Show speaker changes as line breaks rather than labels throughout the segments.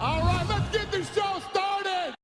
All right, let's get this show started.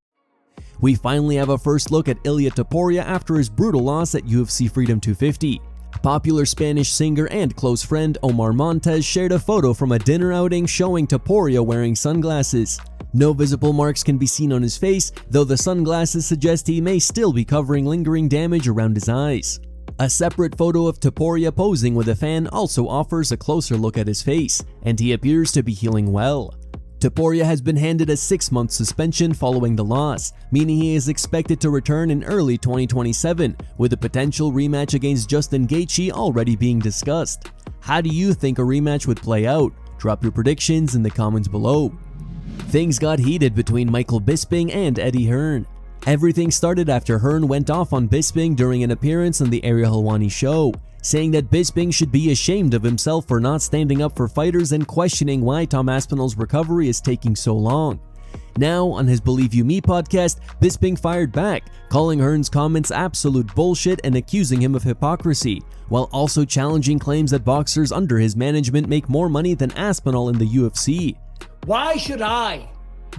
We finally have a first look at Ilia Topuria after his brutal loss at UFC Freedom 250. Popular Spanish singer and close friend Omar Montes shared a photo from a dinner outing showing Topuria wearing sunglasses. No visible marks can be seen on his face, though the sunglasses suggest he may still be covering lingering damage around his eyes. A separate photo of Topuria posing with a fan also offers a closer look at his face, and he appears to be healing well. Topuria has been handed a 6-month suspension following the loss, meaning he is expected to return in early 2027, with a potential rematch against Justin Gaethje already being discussed. How do you think a rematch would play out? Drop your predictions in the comments below. Things got heated between Michael Bisping and Eddie Hearn. Everything started after Hearn went off on Bisping during an appearance on the Ariel Helwani show, saying that Bisping should be ashamed of himself for not standing up for fighters and questioning why Tom Aspinall's recovery is taking so long. Now, on his Believe You Me podcast, Bisping fired back, calling Hearn's comments absolute bullshit and accusing him of hypocrisy, while also challenging claims that boxers under his management make more money than Aspinall in the UFC.
Why should I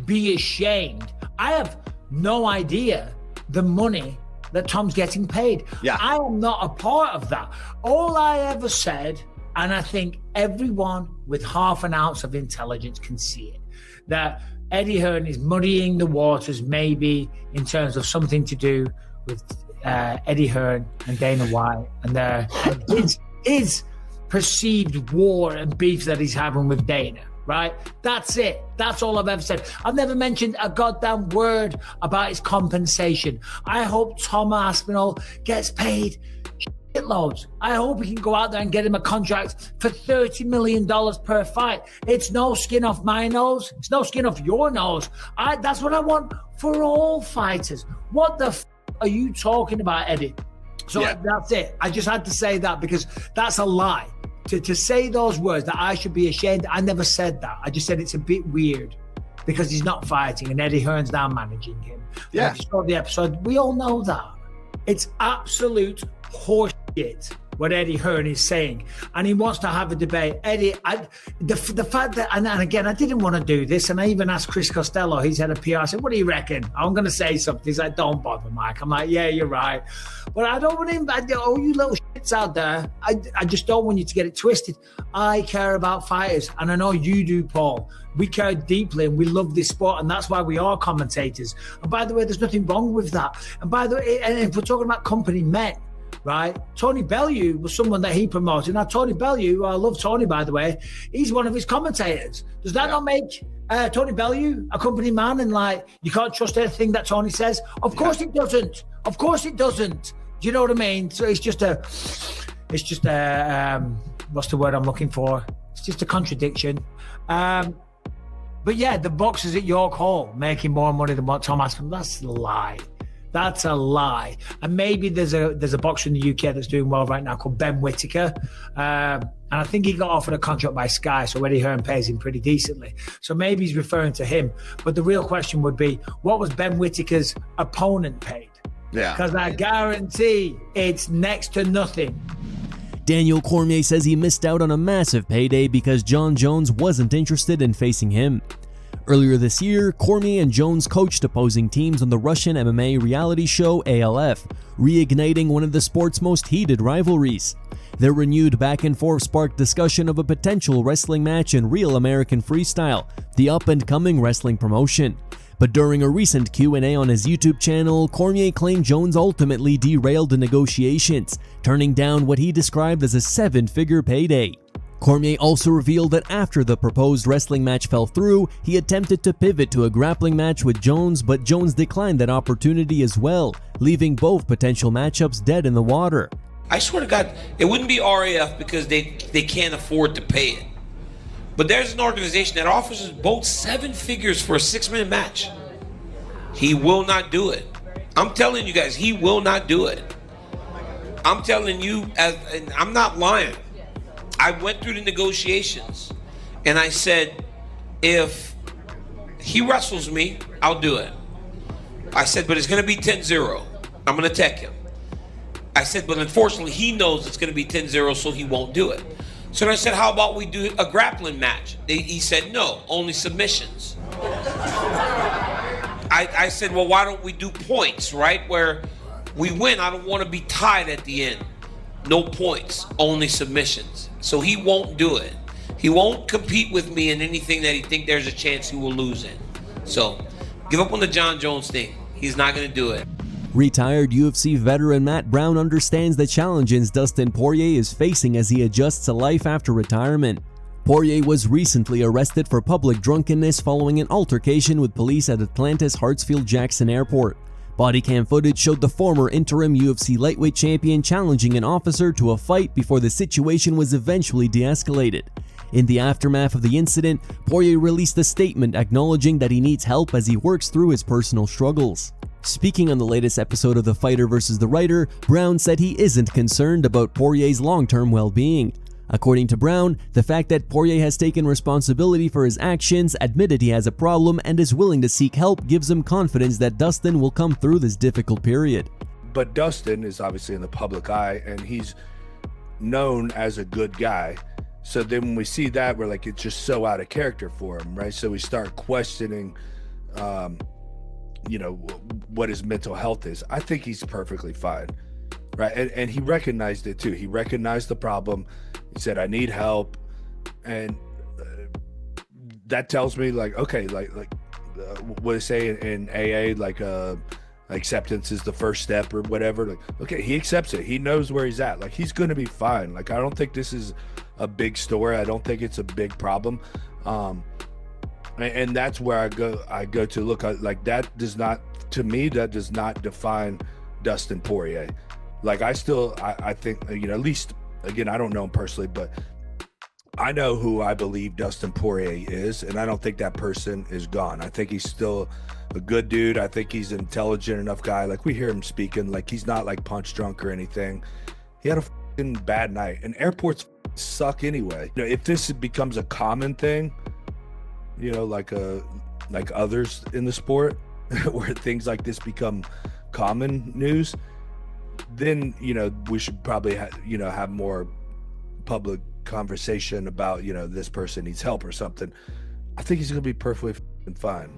be ashamed? I have no idea the money that Tom's getting paid.
Yeah.
I am not a part of that. All I ever said, and I think everyone with half an ounce of intelligence can see it, that Eddie Hearn is muddying the waters maybe in terms of something to do with Eddie Hearn and Dana White and his perceived war and beef that he's having with Dana. Right? That's it. That's all I've ever said. I've never mentioned a goddamn word about his compensation. I hope Tom Aspinall gets paid shitloads. I hope we can go out there and get him a contract for $30 million per fight. It's no skin off my nose. It's no skin off your nose. That's what I want for all fighters. What the are you talking about, Eddie? So That's it. I just had to say that because that's a lie. To say those words that I should be ashamed, I never said that. I just said it's a bit weird because he's not fighting and Eddie Hearn's now managing him.
Yeah.
If you saw the episode, we all know that. It's absolute horseshit what Eddie Hearn is saying. And he wants to have a debate. Eddie, the fact that, and again, I didn't want to do this. And I even asked Chris Costello, he's head of PR, I said, what do you reckon? I'm going to say something. He's like, don't bother, Mike. I'm like, yeah, you're right. But I don't want him, all you little shits out there, I just don't want you to get it twisted. I care about fighters. And I know you do, Paul. We care deeply and we love this sport. And that's why we are commentators. And by the way, there's nothing wrong with that. And by the way, and if we're talking about company men, right? Tony Bellew was someone that he promoted. Now, Tony Bellew, I love Tony, by the way, he's one of his commentators. Does that not make Tony Bellew a company man and like, you can't trust anything that Tony says? Of course it doesn't. Of course it doesn't. Do you know what I mean? So it's just a what's the word I'm looking for? It's just a contradiction. But yeah, the boxers at York Hall making more money than what Tom Aspinall, that's a lie. That's a lie. And maybe there's a boxer in the UK that's doing well right now called Ben Whittaker. And I think he got offered a contract by Sky, so Eddie Hearn pays him pretty decently. So maybe he's referring to him. But the real question would be, what was Ben Whittaker's opponent paid?
Yeah.
Because I guarantee it's next to nothing.
Daniel Cormier says he missed out on a massive payday because Jon Jones wasn't interested in facing him. Earlier this year, Cormier and Jones coached opposing teams on the Russian MMA reality show ALF, reigniting one of the sport's most heated rivalries. Their renewed back-and-forth sparked discussion of a potential wrestling match in Real American Freestyle, the up-and-coming wrestling promotion. But during a recent Q&A on his YouTube channel, Cormier claimed Jones ultimately derailed the negotiations, turning down what he described as a 7-figure payday. Cormier also revealed that after the proposed wrestling match fell through, he attempted to pivot to a grappling match with Jones, but Jones declined that opportunity as well, leaving both potential matchups dead in the water.
I swear to God, it wouldn't be RAF because they can't afford to pay it. But there's an organization that offers us both 7 figures for a 6-minute match. He will not do it. I'm telling you guys, he will not do it. I'm telling you, and I'm not lying. I went through the negotiations and I said, if he wrestles me, I'll do it. I said, but it's going to be 10-0. I'm going to tech him. I said, but unfortunately, he knows it's going to be 10-0, so he won't do it. So I said, how about we do a grappling match? He said, no, only submissions. I said, well, why don't we do points, right? Where we win. I don't want to be tied at the end. No points, only submissions. So he won't do it. He won't compete with me in anything that he think there's a chance he will lose in. So give up on the Jon Jones thing. He's not going to do it.
Retired UFC veteran Matt Brown understands the challenges Dustin Poirier is facing as he adjusts to life after retirement. Poirier was recently arrested for public drunkenness following an altercation with police at Atlanta's Hartsfield-Jackson Airport. Body cam footage showed the former interim UFC lightweight champion challenging an officer to a fight before the situation was eventually de-escalated. In the aftermath of the incident, Poirier released a statement acknowledging that he needs help as he works through his personal struggles. Speaking on the latest episode of The Fighter vs. the Writer, Brown said he isn't concerned about Poirier's long-term well-being. According to Brown, the fact that Poirier has taken responsibility for his actions, admitted he has a problem, and is willing to seek help gives him confidence that Dustin will come through this difficult period.
But Dustin is obviously in the public eye, and he's known as a good guy. So then when we see that, we're like, it's just so out of character for him, right? So we start questioning, you know, what his mental health is. I think he's perfectly fine, right? And he recognized it too. He recognized the problem. He said, I need help. And that tells me, like, okay, like what they say in AA, like acceptance is the first step or whatever. Like, okay, he accepts it. He knows where he's at. Like, he's going to be fine. Like, I don't think this is a big story. I don't think it's a big problem. And that's where I go to look at, like, that does not, to me, that does not define Dustin Poirier. Like, I think, you know, at least, again, I don't know him personally, but I know who I believe Dustin Poirier is, and I don't think that person is gone. I think he's still a good dude. I think he's an intelligent enough guy. Like, we hear him speaking, like, he's not like punch drunk or anything. He had a fucking bad night, and airports suck anyway. You know, if this becomes a common thing, you know, like others in the sport, where things like this become common news, then, you know, we should probably have more public conversation about, you know, this person needs help or something. I think he's gonna be perfectly fine.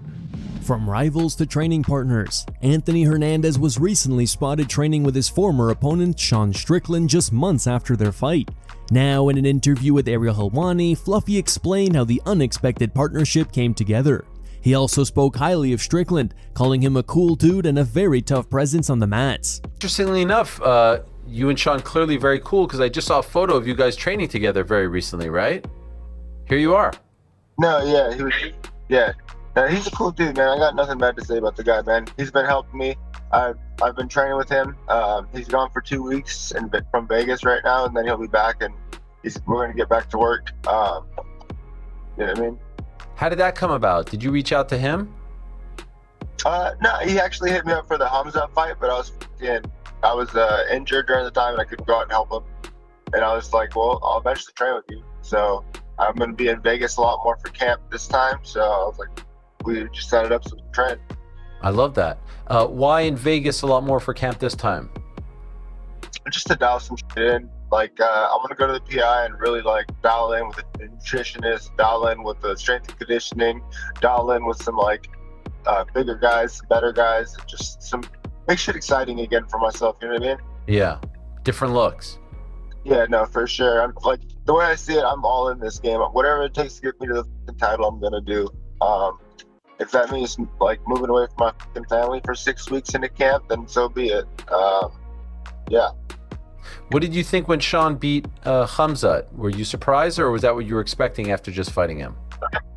From rivals to training partners, Anthony Hernandez was recently spotted training with his former opponent Sean Strickland just months after their fight. Now, in an interview with Ariel Helwani, Fluffy explained how the unexpected partnership came together. He also spoke highly of Strickland, calling him a cool dude and a very tough presence on the mats.
Interestingly enough, you and Sean clearly very cool, because I just saw a photo of you guys training together very recently, right? Here you are.
No, yeah, he's a cool dude, man. I got nothing bad to say about the guy, man. He's been helping me. I've been training with him. He's gone for 2 weeks from Vegas right now, and then he'll be back, and we're going to get back to work. You know what I mean?
How did that come about? Did you reach out to him?
No, he actually hit me up for the Hamza fight, but I was injured during the time, and I couldn't go out and help him. And I was like, well, I'll eventually train with you. So I'm going to be in Vegas a lot more for camp this time. So I was like, we just set it up so we can train.
I love that. Why in Vegas a lot more for camp this time?
Just to dial some shit in. Like, I want to go to the PI and really, like, dial in with the nutritionist, dial in with the strength and conditioning, dial in with some, like, bigger guys, better guys, just make shit exciting again for myself, you know what I mean?
Yeah, different looks.
Yeah, no, for sure. I'm like, the way I see it, I'm all in this game. Whatever it takes to get me to the title, I'm gonna do. If that means, like, moving away from my fucking family for 6 weeks into camp, then so be it. Yeah.
What did you think when Sean beat Hamza? Were you surprised, or was that what you were expecting after just fighting him?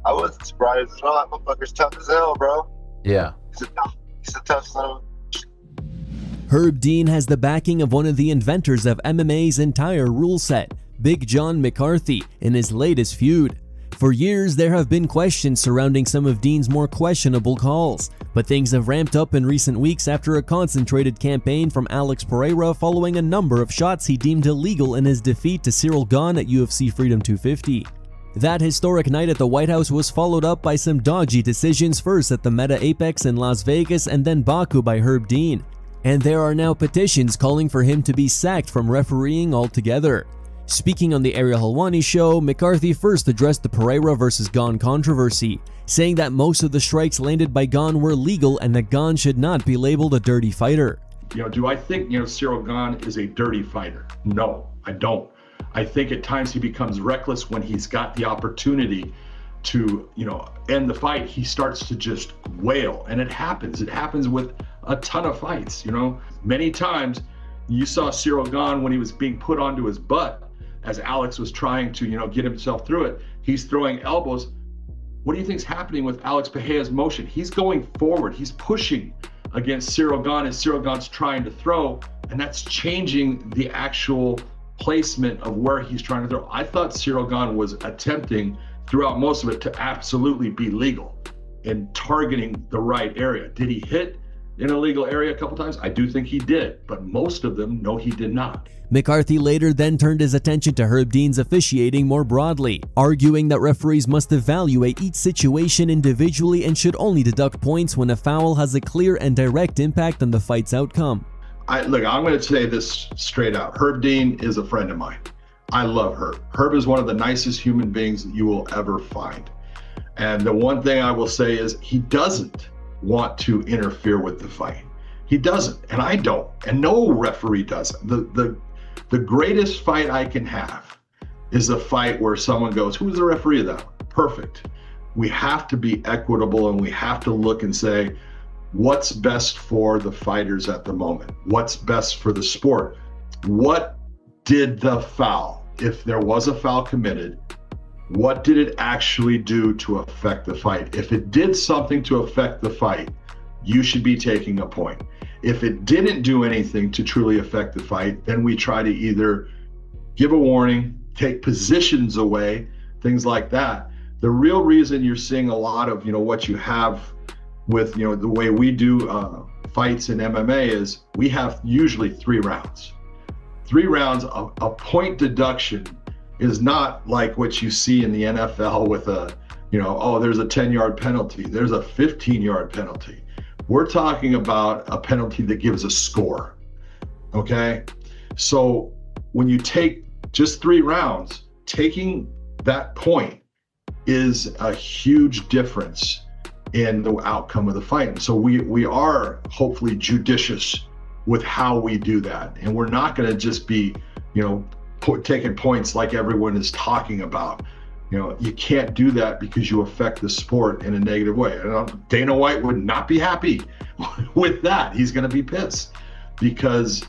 I wasn't surprised at all. That motherfucker's tough as hell, bro.
Yeah.
He's a tough son of a...
Herb Dean has the backing of one of the inventors of MMA's entire rule set, Big John McCarthy, in his latest feud. For years, there have been questions surrounding some of Dean's more questionable calls, but things have ramped up in recent weeks after a concentrated campaign from Alex Pereira following a number of shots he deemed illegal in his defeat to Ciryl Gane at UFC Freedom 250. That historic night at the White House was followed up by some dodgy decisions, first at the Meta Apex in Las Vegas and then Baku by Herb Dean. And there are now petitions calling for him to be sacked from refereeing altogether. Speaking on the Ariel Helwani show, McCarthy first addressed the Pereira versus Gane controversy, saying that most of the strikes landed by Gane were legal and that Gane should not be labeled a dirty fighter.
Do I think, Ciryl Gane is a dirty fighter? No, I don't. I think at times he becomes reckless when he's got the opportunity to, end the fight. He starts to just wail, and it happens. It happens with a ton of fights, Many times you saw Ciryl Gane when he was being put onto his butt as Alex was trying to, get himself through it. He's throwing elbows. What do you think's happening with Alex Pereira's motion? He's going forward. He's pushing against Ciryl Gane as Ciryl Gane's trying to throw, and that's changing the actual placement of where he's trying to throw. I thought Ciryl Gane was attempting throughout most of it to absolutely be legal and targeting the right area. Did he hit in a legal area a couple times? I do think he did, but most of them, no, he did not.
McCarthy later then turned his attention to Herb Dean's officiating more broadly, arguing that referees must evaluate each situation individually and should only deduct points when a foul has a clear and direct impact on the fight's outcome.
Look, I'm going to say this straight out. Herb Dean is a friend of mine. I love Herb. Herb is one of the nicest human beings that you will ever find. And the one thing I will say is he doesn't want to interfere with the fight. He doesn't, and I don't, and no referee does. The greatest fight I can have is a fight where someone goes, who's the referee of that? Perfect. We have to be equitable, and we have to look and say, what's best for the fighters at the moment? What's best for the sport? What did the foul, if there was a foul committed, what did it actually do to affect the fight? If it did something to affect the fight, you should be taking a point. If it didn't do anything to truly affect the fight, then we try to either give a warning, take positions away, things like that. The real reason you're seeing a lot of, what you have with, the way we do fights in MMA is we have usually 3 rounds. 3 rounds, a point deduction is not like what you see in the NFL with a, there's a 10-yard penalty, there's a 15-yard penalty. We're talking about a penalty that gives a score, okay? So when you take just 3 rounds, taking that point is a huge difference in the outcome of the fight. And so we are hopefully judicious with how we do that. And we're not gonna just be, taking points like everyone is talking about. You can't do that because you affect the sport in a negative way. And Dana White would not be happy with that. He's going to be pissed because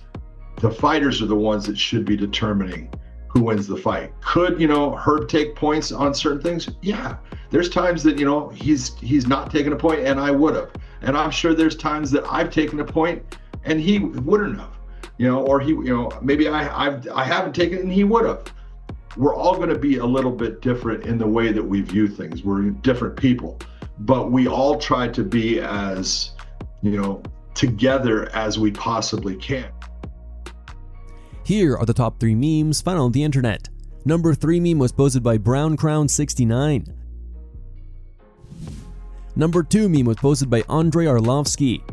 the fighters are the ones that should be determining who wins the fight. Could, Herb take points on certain things? Yeah. There's times that, he's not taking a point and I would have. And I'm sure there's times that I've taken a point and he wouldn't have, or he, maybe I haven't taken it and he would have. We're all going to be a little bit different in the way that we view things. We're different people, but we all try to be as, together as we possibly can.
Here are the top 3 memes found on the internet. Number 3 meme was posted by BrownCrown69. Number 2 meme was posted by Andrei Arlovsky.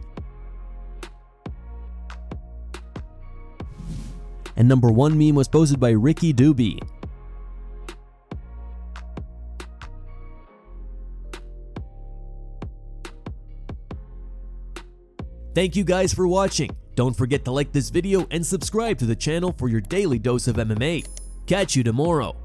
And number 1 meme was posted by Ricky Doobie. Thank you guys for watching. Don't forget to like this video and subscribe to the channel for your daily dose of MMA. Catch you tomorrow.